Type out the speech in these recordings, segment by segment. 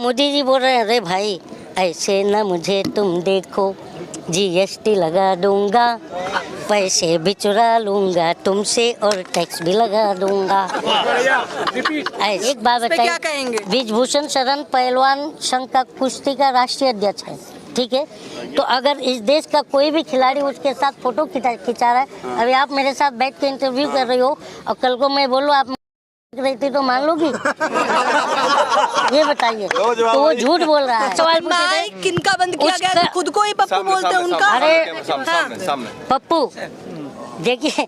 मोदी जी बोल रहे हैं, अरे भाई ऐसे न मुझे तुम देखो, जीएसटी लगा दूंगा, पैसे भी चुरा लूंगा तुमसे और टैक्स भी लगा दूंगा। एक बात बताइए, क्या कहेंगे? ब्रिजभूषण शरण पहलवान संघ का कुश्ती का राष्ट्रीय अध्यक्ष है, ठीक है। तो अगर इस देश का कोई भी खिलाड़ी उसके साथ फोटो खिंचा रहा है, अभी आप मेरे साथ बैठ के इंटरव्यू कर रही हो और कल को मैं बोलूँ आप रहती तो मान लोगी? ये बताइए, तो वो झूठ बोल रहा है। सवाल माइक किनका बंद किया गया? खुद को ही पप्पू बोलते हैं उनका। अरे पप्पू, देखिए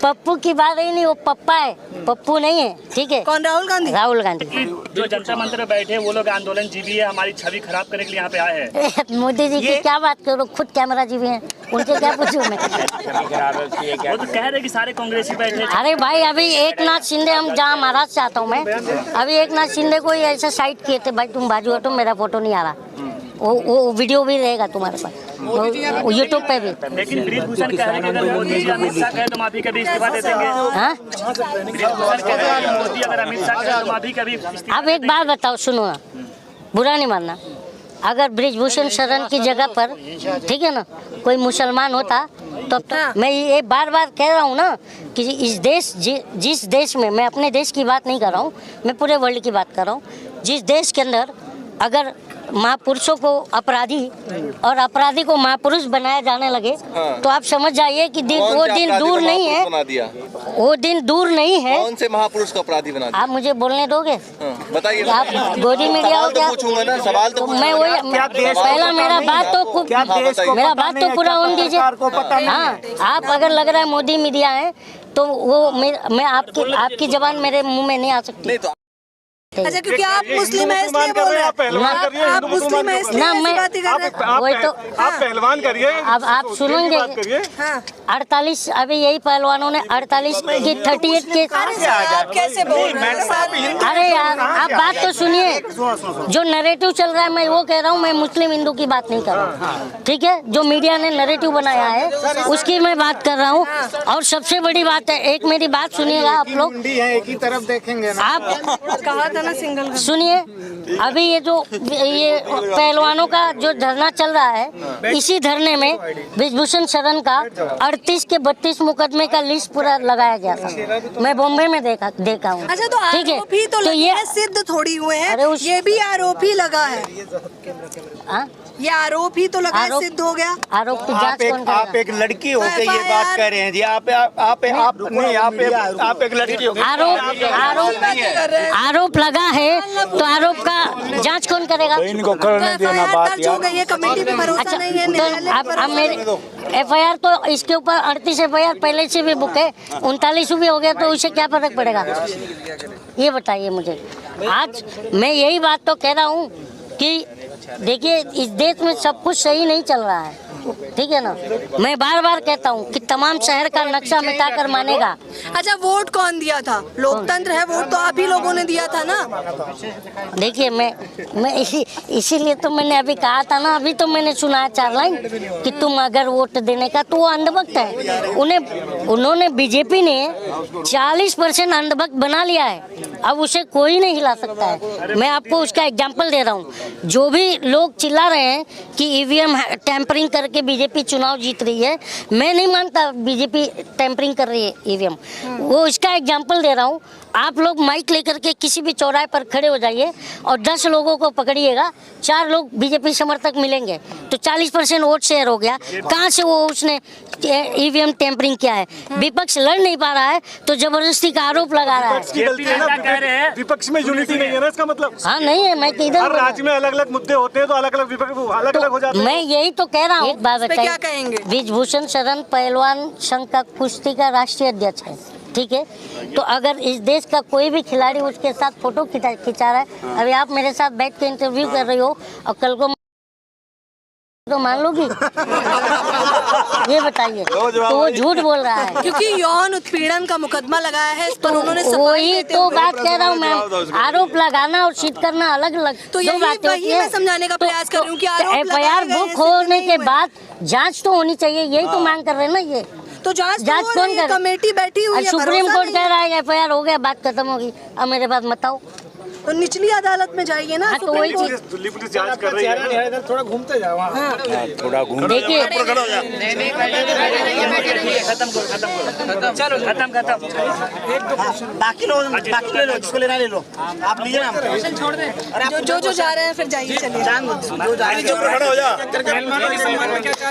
पप्पू की बात ही नहीं, वो पप्पा है, पप्पू नहीं है, ठीक है। कौन? राहुल गांधी। राहुल गांधी जो जनता मंच में बैठे वो लोग आंदोलन जीवी है, हमारी छवि खराब करने के लिए यहाँ पे आए हैं। मोदी जी की क्या बात करो, खुद कैमरा जीवी हैं, उनसे क्या पूछूं मैं? वो तो कह रहे कि सारे कांग्रेसी बैठे। अरे भाई अभी एक नाथ शिंदे, हम जहाँ महाराष्ट्र से आता हूँ मैं, अभी एक नाथ शिंदे को ऐसा साइड किए थे, भाई तुम बाजू हटो, मेरा फोटो नहीं आ रहा। वो वीडियो भी रहेगा तुम्हारे पास, यूट्यूब पे भी। लेकिन ब्रिजभूषण कह रहे हैं कि अगर मोदी जी अमित शाह कहे तो माफी कभी इस्तीफा दे देंगे। हाँ, ब्रिजभूषण कह रहे हैं कि मोदी अगर अमित शाह कहे तो माफी कभी। अब एक बात बताओ, सुनो ना, बुरा नहीं मानना, अगर ब्रिजभूषण शरण की जगह पर, ठीक है ना, कोई मुसलमान होता तो मैं ये बार बार कह रहा हूँ ना कि इस देश जिस देश में, मैं अपने देश की बात नहीं कर रहा हूँ, मैं पूरे वर्ल्ड की बात कर रहा हूँ, जिस देश के अंदर अगर महापुरुषों को अपराधी और अपराधी को महापुरुष बनाया जाने लगे, तो आप समझ जाइए कि वो दिन दूर नहीं है, वो दिन दूर नहीं है। कौन से महापुरुष को अपराधी बना दिया? आप मुझे बोलने दोगे? बताइए। आप गोदी मीडिया हो क्या? पूछूंगा ना, सवाल तो मैं वही, पहला मेरा बात तो पूरा होने दीजिए। हाँ, आप अगर लग रहा है मोदी मीडिया है तो वो मैं आपकी जबान मेरे मुंह में नहीं आ सकती। अच्छा, क्योंकि आप मुस्लिम हैं इसलिए बोल रहे हैं। आप मुस्लिम हैं इसलिए ऐसी बात ही कर रहे हैं। वही तो आप पहलवान करिए। अब आप सुनेंगे, 48 अभी यही पहलवानों ने 48 की 38 के। आप कैसे बोल रहे हैं? अरे यार आप बात तो सुनिए, जो नैरेटिव चल रहा है मैं वो कह रहा हूँ, मैं मुस्लिम हिंदू की बात नहीं कर रहा हूँ, ठीक है। जो मीडिया ने नैरेटिव बनाया है उसकी मैं बात कर रहा हूँ। और सबसे बड़ी बात है, एक मेरी बात सुनिएगा आप लोग, एक ही तरफ देखेंगे ना। आप कहा था ना सिंगल। सुनिए, अभी ये पहलवानों का जो धरना चल रहा है, इसी धरने में ब्रिजभूषण शरण का 38 के 32 मुकदमे का लिस्ट पूरा लगाया गया था। मैं बॉम्बे में देखा हूँ। अच्छा, तो आरोपी तो ये सिद्ध थोड़ी हुए हैं, ये भी आरोपी लगा है। ये आरोप ही तो लगा है, सिद्ध हो गया। आरोप की जांच कौन करेगा? आप एक लड़की हो के ये बात कर रहे हैं जी। आप एक लड़की हो। आरोप लगा है तो आरोप का जांच कौन करेगा? इनको करने देना बात हो गई है, कमेटी पे भरोसा नहीं है। अब मेरे FIR तो इसके ऊपर 38 FIR पहले से भी बुक है, 39 भी हो गया, तो उससे क्या फर्क पड़ेगा? ये बताइए मुझे। आज मैं यही बात तो कह रहा हूँ कि देखिए, इस देश में सब कुछ सही नहीं चल रहा है, ठीक है ना। मैं बार बार कहता हूँ कि तमाम शहर का नक्शा मिटाकर मानेगा। अच्छा, वोट कौन दिया था? लोकतंत्र है, वोट तो आप ही लोगों ने दिया था ना। देखिए, मैं इसीलिए तो मैंने अभी कहा था ना, अभी तो मैंने सुना 4 लाइन कि तुम अगर वोट देने का, तो वो अंधभक्त है। उन्होंने बीजेपी ने 40% अंधभक्त बना लिया है, अब उसे कोई नहीं हिला सकता है। मैं आपको उसका एग्जाम्पल दे रहा हूँ। जो भी लोग चिल्ला रहे हैं कि EVM टैंपरिंग करके बीजेपी चुनाव जीत रही है, मैं नहीं मानता बीजेपी टैंपरिंग कर रही है EVM। वो इसका एग्जाम्पल दे रहा हूँ। आप लोग माइक लेकर के किसी भी चौराहे पर खड़े हो जाइए और 10 लोगों को पकड़िएगा, 4 लोग बीजेपी समर्थक मिलेंगे, तो 40% वोट शेयर हो गया। कहाँ से वो उसने EVM टैंपरिंग किया है? विपक्ष लड़ नहीं पा रहा है तो जबरदस्ती का आरोप लगा रहा है। विपक्ष में यूनिटी नहीं है ना, इसका मतलब? हाँ, नहीं है। मैं हर राज्य में अलग अलग मुद्दे होते हैं, तो अलग अलग विपक्ष अलग हो जाते हैं। मैं यही तो कह रहा हूँ। एक बात बताइए, क्या कहेंगे? ब्रिजभूषण शरण पहलवान संघ का कुश्ती का राष्ट्रीय अध्यक्ष है, ठीक है। तो अगर इस देश का कोई भी खिलाड़ी उसके साथ फोटो खिंचा रहा है, अभी आप मेरे साथ बैठ के इंटरव्यू कर रही हो और कल को तो मान लोगी? ये बताइए, तो वो झूठ बोल रहा है। क्योंकि यौन उत्पीड़न का मुकदमा लगाया है, इस पर उन्होंने वही तो बात कह रहा हूँ मैम। आरोप लगाना और सिद्ध करना अलग अलग तो दो बातें होती है। मैं समझाने का प्रयास कर रही हूँ कि FIR बुक होने के बाद जांच तो होनी चाहिए, यही तो मांग कर रहे हैं ना। ये तो जांच कौन कर? कमेटी बैठी हुई है, सुप्रीम कोर्ट कह रहा है FIR हो गया, बात खत्म होगी। अब मेरे पास बताओ, तो निचली अदालत में जाइए ना। हाँ, तो वही चीज दिल्ली पुलिस जांच कर रही है। थोड़ा घूमते जाओ थोड़ा घूम देखिए, बाकी लोग ले लो, जिसको लेना ले लो, आप लीजिए ना। जो जा रहे हैं फिर जाइए, चलिए।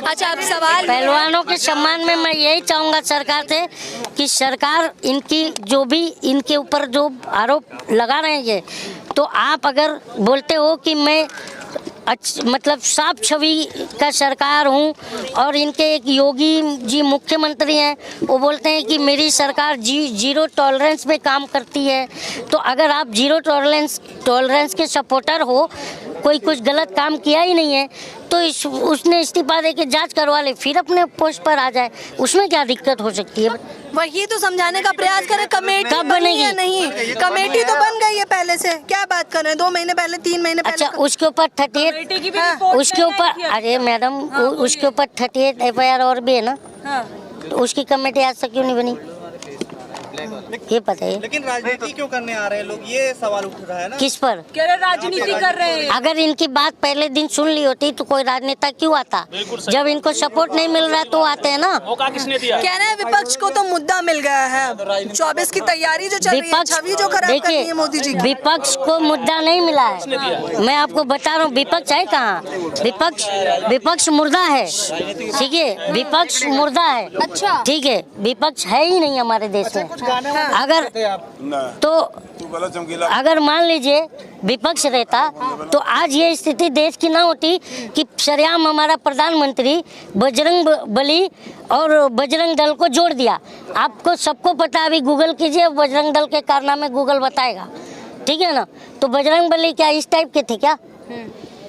अच्छा, अब सवाल पहलवानों के सम्मान में मैं यही चाहूंगा सरकार से कि सरकार इनकी जो भी इनके ऊपर जो आरोप लगा रहे हैं ये, तो आप अगर बोलते हो कि मैं मतलब साफ छवि का सरकार हूँ और इनके एक योगी जी मुख्यमंत्री हैं, वो बोलते हैं कि मेरी सरकार जीरो टॉलरेंस पे काम करती है। तो अगर आप जीरो टॉलरेंस के सपोर्टर हो, कोई कुछ गलत काम किया ही नहीं है, तो उसने इस्तीफा दे के जाँच करवा ले, फिर अपने पोस्ट पर आ जाए, उसमें क्या दिक्कत हो सकती है? वही तो समझाने का प्रयास करें। कमेटी कब बनी बनेगी? है? नहीं, कमेटी तो बन गई है पहले से। क्या बात कर रहे हैं? 2 महीने पहले, 3 महीने पहले। अच्छा, उसके ऊपर 38 उसके ऊपर, अरे मैडम, उसके ऊपर 38 FIR और भी है ना, तो उसकी कमेटी आज तक क्यों नहीं बनी, ये पता है? लेकिन राजनीति क्यों करने आ रहे हैं लोग, ये सवाल उठ रहा है ना। किस पर? कह रहे राजनीति कर रहे हैं। अगर इनकी बात पहले दिन सुन ली होती तो कोई राजनेता क्यों आता? जब इनको सपोर्ट नहीं मिल रहा तो आते हैं ना। मौका किसने दिया? कह रहे हैं विपक्ष को तो मुद्दा मिल गया है। 24 की तैयारी जो चल रही है, छवि जो खराब कर रही है मोदी जी की। विपक्ष को मुद्दा नहीं मिला है, मैं आपको बता रहा हूँ। विपक्ष है कहाँ? विपक्ष मुर्दा है, ठीक है, विपक्ष मुर्दा है। अच्छा, ठीक है, विपक्ष है ही नहीं हमारे देश में। अगर मान लीजिए विपक्ष रहता तो आज ये स्थिति देश की ना होती कि सरेआम हमारा प्रधानमंत्री बजरंग बली और बजरंग दल को जोड़ दिया। आपको सबको पता, अभी गूगल कीजिए, बजरंग दल के कारनामे गूगल बताएगा, ठीक है ना। तो बजरंग बली क्या इस टाइप के थे क्या?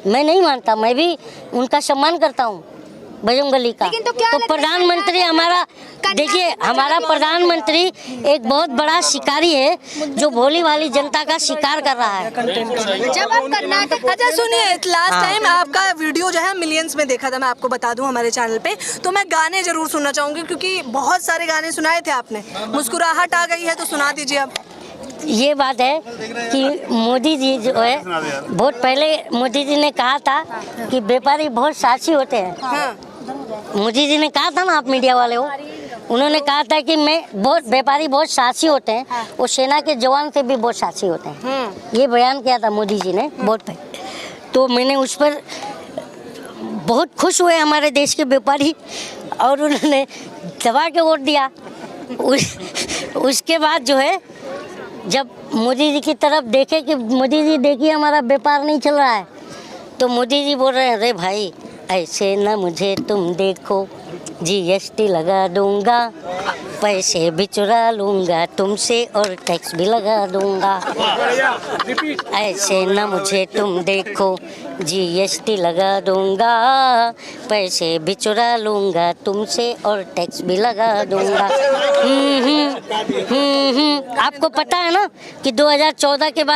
मैं नहीं मानता, मैं भी उनका सम्मान करता हूँ बजरंग बली का। तो प्रधानमंत्री हमारा, देखिए, हमारा प्रधानमंत्री एक बहुत बड़ा शिकारी है जो भोली भाली जनता का शिकार कर रहा है। जब आप कर्नाटक, अच्छा सुनिए, लास्ट टाइम आपका वीडियो जो है मिलियंस में देखा था, मैं आपको बता दूं हमारे चैनल पे। तो मैं गाने जरूर सुनना चाहूंगी क्योंकि बहुत सारे गाने सुनाए थे आपने। मुस्कुराहट आ गई है तो सुना दीजिए आप। ये बात है कि मोदी जी जो है, बहुत पहले मोदी जी ने कहा था कि व्यापारी बहुत साहसी होते हैं। हाँ। मोदी जी ने कहा था ना, आप मीडिया वाले हो, उन्होंने कहा था कि व्यापारी बहुत साहसी होते हैं, वो सेना के जवान से भी बहुत साहसी होते हैं। ये बयान किया था मोदी जी ने बहुत पहले। तो मैंने उस पर बहुत खुश हुए हमारे देश के व्यापारी और उन्होंने दबा के वोट दिया। उसके बाद जो है, जब मोदी जी की तरफ देखे कि मोदी जी देखिए हमारा व्यापार नहीं चल रहा है, तो मोदी जी बोल रहे हैं, अरे भाई ऐसे न मुझे तुम देखो, GST लगा दूंगा, पैसे भी चुरा लूंगा तुमसे और टैक्स भी लगा दूंगा। ऐसे न मुझे तुम देखो, GST लगा दूंगा, पैसे भी चुरा लूंगा तुमसे और टैक्स भी लगा दूंगा। आपको पता है ना कि 2014 के बाद